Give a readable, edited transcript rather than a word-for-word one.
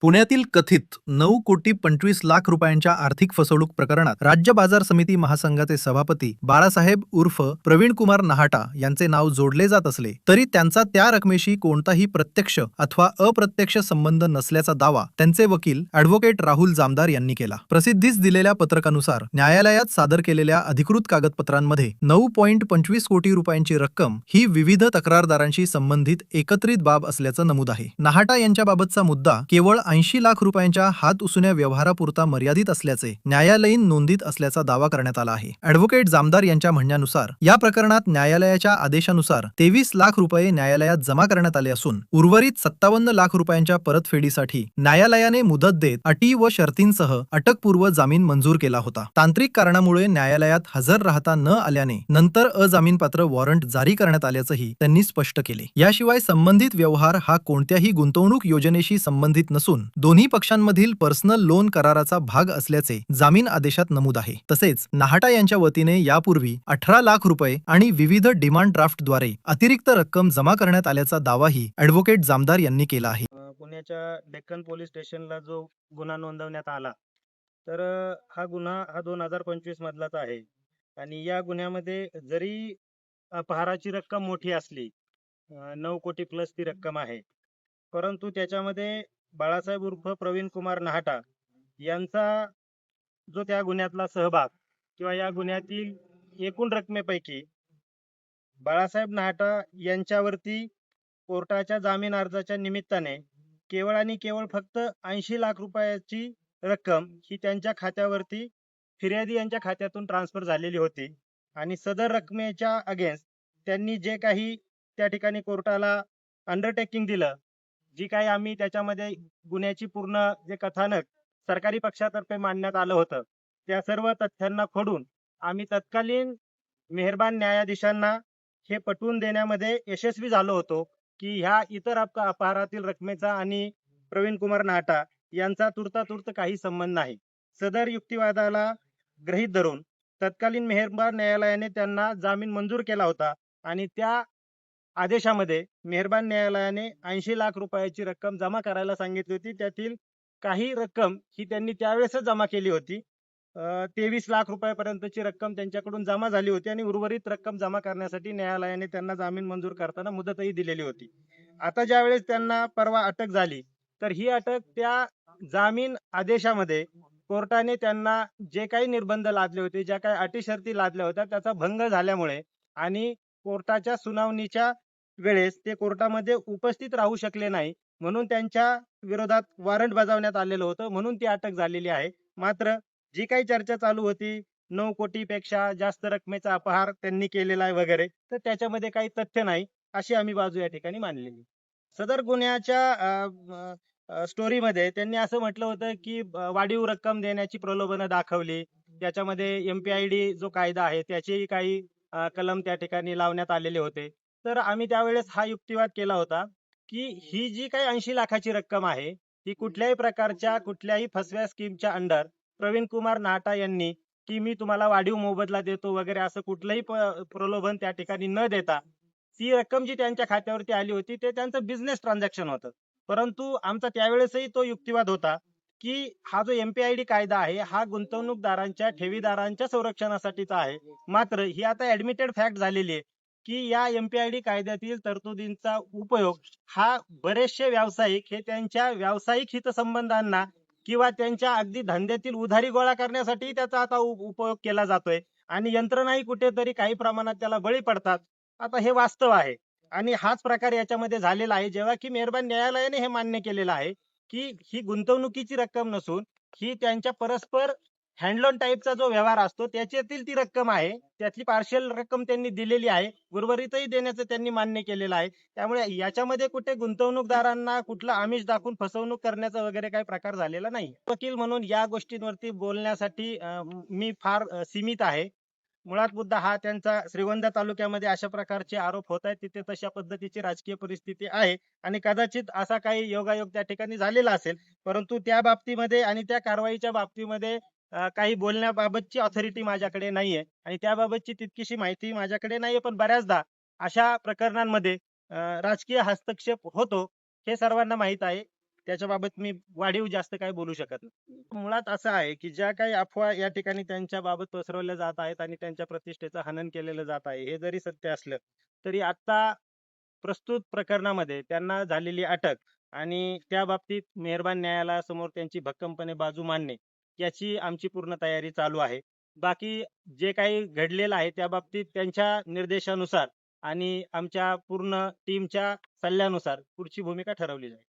पुण्यातील कथित 9,25,00,000 रुपयांच्या आर्थिक फसवणूक प्रकरणात राज्य बाजार समिती महासंघाचे सभापती बाळासाहेब उर्फ प्रवीण कुमार नहाटा यांचे नाव जोडले जात असले तरी त्यांचा त्या रकमेशी कोणताही प्रत्यक्ष अथवा अप्रत्यक्ष संबंध नसल्याचा दावा त्यांचे वकील ॲडव्होकेट राहुल जामदार यांनी केला. प्रसिद्धीस दिलेल्या पत्रकानुसार न्यायालयात सादर केलेल्या अधिकृत कागदपत्रांमध्ये 9.25 कोटी रुपयांची रक्कम ही विविध तक्रारदारांशी संबंधित एकत्रित बाब असल्याचं नमूद आहे. नहाटा यांच्याबाबतचा मुद्दा केवळ 80 लाख रुपयांच्या हात उसुन्या व्यवहारापुरता मर्यादित असल्याचे न्यायालयीन नोंदीत असल्याचा दावा करण्यात आला आहे. ॲडव्होकेट जामदार यांच्या म्हणण्यानुसार या प्रकरणात न्यायालयाच्या आदेशानुसार 23 लाख रुपये न्यायालयात जमा करण्यात आले असून उर्वरित 57 लाख रुपयांच्या परतफेडीसाठी न्यायालयाने मुदत देत अटी व शर्तींसह अटकपूर्व जामीन मंजूर केला होता. तांत्रिक कारणामुळे न्यायालयात हजर राहता न आल्याने नंतर अजामीनपात्र वॉरंट जारी करण्यात आल्याचंही त्यांनी स्पष्ट केले. याशिवाय संबंधित व्यवहार हा कोणत्याही गुंतवणूक योजनेशी संबंधित नसून दोन्ही पक्षांमधील पर्सनल लोन कराराचा भाग असल्याचे जामीन आदेशात नमूद आहे. तसेच नहाटा यांच्या वतीने यापूर्वी 18 लाख रुपये आणि विविध डिमांड ड्राफ्टद्वारे अतिरिक्त रक्कम जमा करण्यात आल्याचा दावाही ॲडव्होकेट जामदार यांनी केला आहे. पुण्याच्या डेक्कन पोलीस स्टेशनला जो गुन्हा नोंदवण्यात आला तर हा गुन्हा 2025 मधलाच आहे आणि या गुन्ह्यामध्ये जरी अपहाराची रक्कम मोठी असली 9 कोटी प्लस ती रक्कम आहे, परंतु त्याच्यामध्ये बाळासाहेब उर्फ प्रवीण कुमार नहाटा यांचा जो त्या गुन्ह्यातला सहभाग किंवा या गुन्ह्यातील एकूण रकमेपैकी बाळासाहेब नहाटा यांच्यावरती कोर्टाच्या जामीन अर्जाच्या निमित्ताने केवळ आणि केवळ फक्त 80 लाख रुपयाची रक्कम ही त्यांच्या खात्यावरती फिर्यादी यांच्या खात्यातून ट्रान्सफर झालेली होती आणि सदर रकमेच्या अगेन्स्ट त्यांनी जे काही त्या ठिकाणी कोर्टाला अंडरटेकिंग दिलं, जी काही आम्ही त्याच्यामध्ये गुन्ह्याची पूर्ण जे कथानक सरकारी पक्षातर्फे मांडण्यात आलं होतं त्या सर्व तथ्यांना खोडून आम्ही तत्कालीन मेहरबान न्यायाधीशांना हे पटवून देण्यामध्ये यशस्वी झालो होतो की ह्या इतर अपहारातील रकमेचा आणि प्रवीण कुमार नहाटा यांचा तूर्तातूर्त काही संबंध नाही. सदर युक्तिवादाला गृहीत धरून तत्कालीन मेहरबान न्यायालयाने त्यांना जामीन मंजूर केला होता आणि त्या आदेशामध्ये मेहरबान न्यायालयाने 80 लाख रुपयाची रक्कम जमा करायला सांगितली होती. त्यातील काही रक्कम ही त्यांनी त्यावेळेसच जमा केली होती. 23 लाख रुपयापर्यंतची रक्कम त्यांच्याकडून जमा झाली होती आणि उर्वरित रक्कम जमा करण्यासाठी न्यायालयाने त्यांना जामीन मंजूर करताना मुदतही दिलेली होती. आता ज्यावेळेस त्यांना परवा अटक झाली तर ही अटक त्या जामीन आदेशामध्ये कोर्टाने त्यांना जे काही निर्बंध लादले होते, ज्या काही अटी शर्ती लादल्या होत्या त्याचा भंग झाल्यामुळे आणि कोर्टाच्या सुनावणीच्या वेळेस ते कोर्टामध्ये उपस्थित राहू शकले नाही म्हणून त्यांच्या विरोधात वॉरंट बजावण्यात आलेलं होतं, म्हणून ती अटक झालेली आहे. मात्र जी काही चर्चा चालू होती 9 कोटीपेक्षा जास्त रकमेचा अपहार त्यांनी केलेला आहे वगैरे, तर त्याच्यामध्ये काही तथ्य नाही अशी आम्ही बाजू या ठिकाणी मांडलेली. सदर गुन्ह्याच्या स्टोरीमध्ये त्यांनी असं म्हटलं होतं की वाढीव रक्कम देण्याची प्रलोभनं दाखवली. त्याच्यामध्ये MPID जो कायदा आहे त्याचेही काही कलम त्या ठिकाणी लावण्यात आलेले होते. तर आम्ही त्यावेळेस हा युक्तिवाद केला होता की ही जी काही 80 लाखाची रक्कम आहे ही कुठल्याही प्रकारच्या कुठल्याही फसव्या स्कीमच्या अंडर प्रवीण कुमार नहाटा यांनी की मी तुम्हाला वाढीव मोबदला देतो वगैरे असं कुठलंही प्रलोभन त्या ठिकाणी न देता ती रक्कम जी त्यांच्या खात्यावरती आली होती ते त्यांचं बिझनेस ट्रान्झॅक्शन होतं. परंतु आमचा त्यावेळेसही तो युक्तिवाद होता की हा जो MPID कायदा आहे हा गुंतवणूकदारांच्या ठेवीदारांच्या संरक्षणासाठीचा आहे. मात्र ही आता ऍडमिटेड फॅक्ट झालेली आहे की या MPID कायद्यातील तरतुदींचा उपयोग हा बरेचसे व्यावसायिक हे त्यांच्या व्यावसायिक हितसंबंधांना किंवा त्यांच्या अगदी धंद्यातील उधारी गोळा करण्यासाठी त्याचा आता उपयोग केला जातोय आणि यंत्रणाही कुठेतरी काही प्रमाणात त्याला बळी पडतात. आता हे वास्तव आहे आणि हाच प्रकार याच्यामध्ये झालेला आहे जेव्हा की मेहरबान न्यायालयाने हे मान्य केलेलं आहे की ही गुंतवणुकीची रक्कम नसून ही त्यांच्या परस्पर हँडलोन टाईपचा जो व्यवहार असतो त्याच्यातील ती रक्कम आहे. त्यातली पार्शियल रक्कम त्यांनी दिलेली आहे, उर्वरितही देण्याचं त्यांनी मान्य केलेलं आहे. त्यामुळे याच्यामध्ये कुठे गुंतवणूकदारांना कुठलं आमिष दाखवून फसवणूक करण्याचा वगैरे काही प्रकार झालेला नाही. वकील म्हणून या गोष्टींवरती बोलण्यासाठी मी फार सीमित आहे. मुळात मुद्दा हा त्यांचा श्रीगोंदा तालुक्यामध्ये अशा प्रकारचे आरोप होत आहेत, तिथे तशा पद्धतीची राजकीय परिस्थिती आहे आणि कदाचित असा काही योगायोग त्या ठिकाणी झालेला असेल. परंतु त्या बाबतीमध्ये आणि त्या कारवाईच्या बाबतीमध्ये काही बोलण्याबाबतची ऑथॉरिटी माझ्याकडे नाहीये आणि त्याबाबतची तितकीशी माहिती माझ्याकडे नाहीये. पण बऱ्याचदा अशा प्रकरणांमध्ये राजकीय हस्तक्षेप होतो हे सर्वांना माहित आहे. त्याच्याबाबत मी वाढीव जास्त काही बोलू शकत नाही. मुळात असं आहे की ज्या काही अफवा या ठिकाणी त्यांच्या बाबत पसरवल्या जात आहेत आणि त्यांच्या प्रतिष्ठेचं हनन केलेलं जात आहे, हे जरी सत्य असलं तरी आता प्रस्तुत प्रकरणामध्ये त्यांना झालेली अटक आणि त्या बाबतीत मेहरबान न्यायालयासमोर त्यांची भक्कमपणे बाजू मांडणे याची आमची पूर्ण तयारी चालू आहे. बाकी जे काही घडलेलं आहे त्या बाबतीत त्यांच्या निर्देशानुसार आणि आमच्या पूर्ण टीमच्या सल्ल्यानुसार पुढची भूमिका ठरवली जाईल.